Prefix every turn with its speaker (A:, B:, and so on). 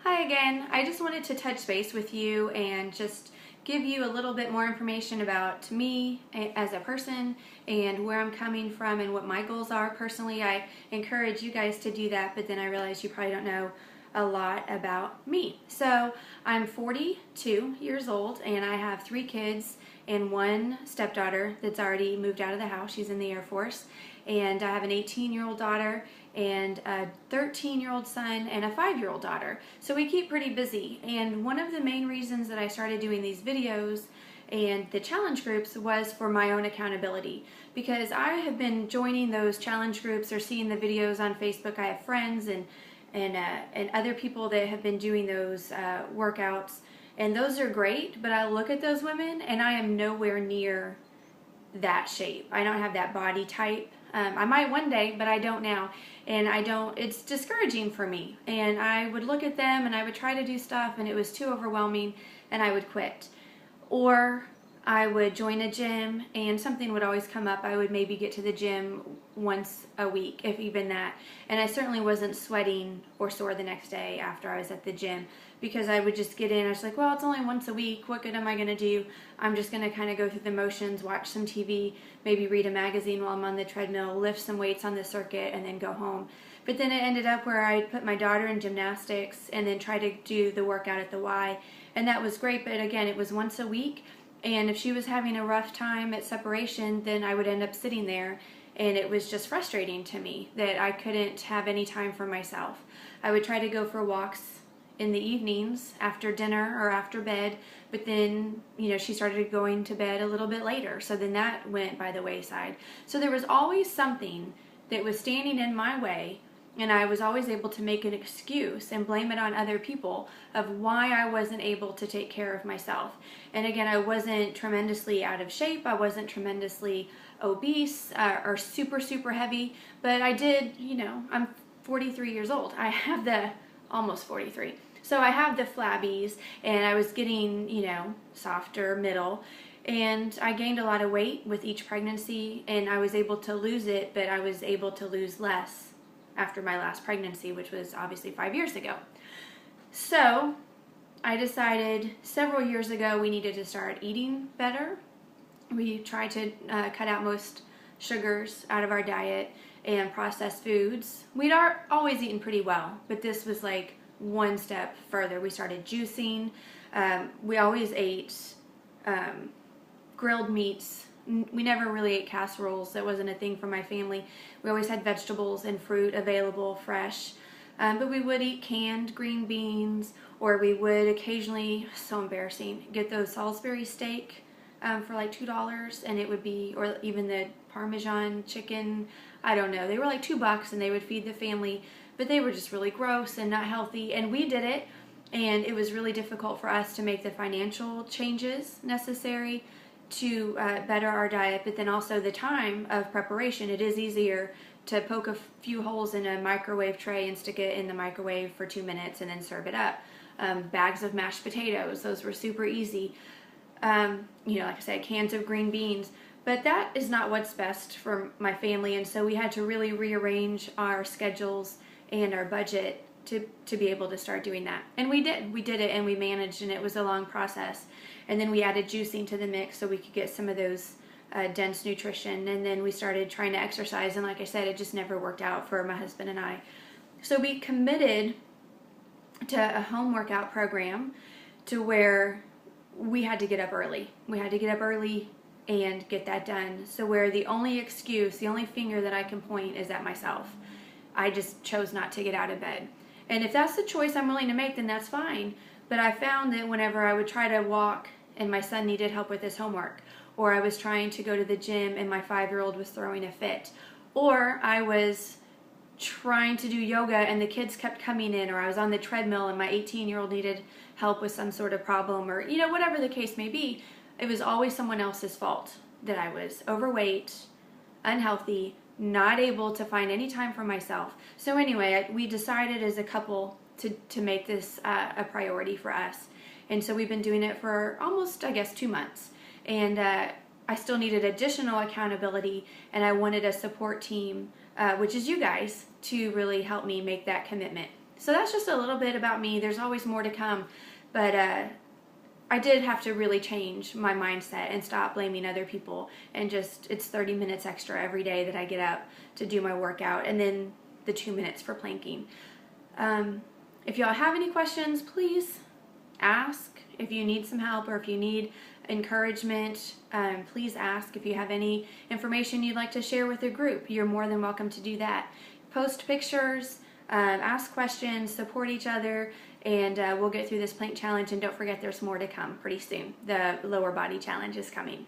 A: Hi again. I just wanted to touch base with you and just give you a little bit more information about me as a person and where I'm coming from and what my goals are personally. I encourage you guys to do that, but then I realize you probably don't know a lot about me. So I'm 42 years old and I have 3 kids and 1 stepdaughter that's already moved out of the house. She's in the Air Force. And I have an 18-year-old daughter and a 13-year-old son and a 5-year-old daughter. So we keep pretty busy. And one of the main reasons that I started doing these videos and the challenge groups was for my own accountability, because I have been joining those challenge groups or seeing the videos on Facebook. I have friends and other people that have been doing those workouts, and those are great, but I look at those women and I am nowhere near that shape. I don't have that body type. I might one day, but I don't now. And it's discouraging for me. And I would look at them and I would try to do stuff and it was too overwhelming and I would quit. Or I would join a gym and something would always come up. I would maybe get to the gym once a week, if even that. And I certainly wasn't sweating or sore the next day after I was at the gym, because I would just get in. I was like, well, it's only once a week. What good am I going to do? I'm just going to kind of go through the motions, watch some TV, maybe read a magazine while I'm on the treadmill, lift some weights on the circuit, and then go home. But then it ended up where I put my daughter in gymnastics and then try to do the workout at the Y. And that was great, but again, it was once a week. And if she was having a rough time at separation, then I would end up sitting there. And it was just frustrating to me that I couldn't have any time for myself. I would try to go for walks in the evenings after dinner or after bed, but then, she started going to bed a little bit later. So then that went by the wayside. So there was always something that was standing in my way, and I was always able to make an excuse and blame it on other people of why I wasn't able to take care of myself. And again, I wasn't tremendously out of shape. I wasn't tremendously obese or super, super heavy, but I did, I'm 43 years old. I have almost 43. So I have the flabbies, and I was getting, softer middle. And I gained a lot of weight with each pregnancy, and I was able to lose it, but I was able to lose less after my last pregnancy, which was obviously 5 years ago. So I decided several years ago we needed to start eating better. We tried to cut out most sugars out of our diet and processed foods. We'd always eaten pretty well, but this was like one step further. We started juicing. We always ate grilled meats. We never really ate casseroles. That wasn't a thing for my family. We always had vegetables and fruit available fresh. But we would eat canned green beans, or we would occasionally, so embarrassing, get those Salisbury steak for like $2, and it would be, or even the Parmesan chicken, I don't know. They were like $2 and they would feed the family, but they were just really gross and not healthy. And we did it, and it was really difficult for us to make the financial changes necessary to better our diet, but then also the time of preparation. It is easier to poke a few holes in a microwave tray and stick it in the microwave for 2 minutes and then serve it up. Bags of mashed potatoes, those were super easy. Like I said, cans of green beans, but that is not what's best for my family, and so we had to really rearrange our schedules and our budget to be able to start doing that. And we did it, and we managed, and it was a long process. And then we added juicing to the mix so we could get some of those dense nutrition, and then we started trying to exercise, and like I said, it just never worked out for my husband and I. So we committed to a home workout program to where we had to get up early. We had to get up early and get that done. So where the only excuse, the only finger that I can point is at myself. I just chose not to get out of bed. And if that's the choice I'm willing to make, then that's fine. But I found that whenever I would try to walk and my son needed help with his homework, or I was trying to go to the gym and my 5-year-old was throwing a fit, or I was trying to do yoga and the kids kept coming in, or I was on the treadmill and my 18-year-old needed help with some sort of problem, or whatever the case may be, it was always someone else's fault that I was overweight, unhealthy, not able to find any time for myself. So anyway, we decided as a couple to make this a priority for us. And so we've been doing it for almost, 2 months. And I still needed additional accountability, and I wanted a support team, which is you guys, to really help me make that commitment. So that's just a little bit about me. There's always more to come, but I did have to really change my mindset and stop blaming other people, and just, it's 30 minutes extra every day that I get up to do my workout, and then the 2 minutes for planking. If y'all have any questions, please ask. If you need some help or if you need encouragement, please ask. If you have any information you'd like to share with the group, you're more than welcome to do that. Post pictures, ask questions, support each other, and we'll get through this plank challenge. And don't forget, there's more to come pretty soon. The lower body challenge is coming.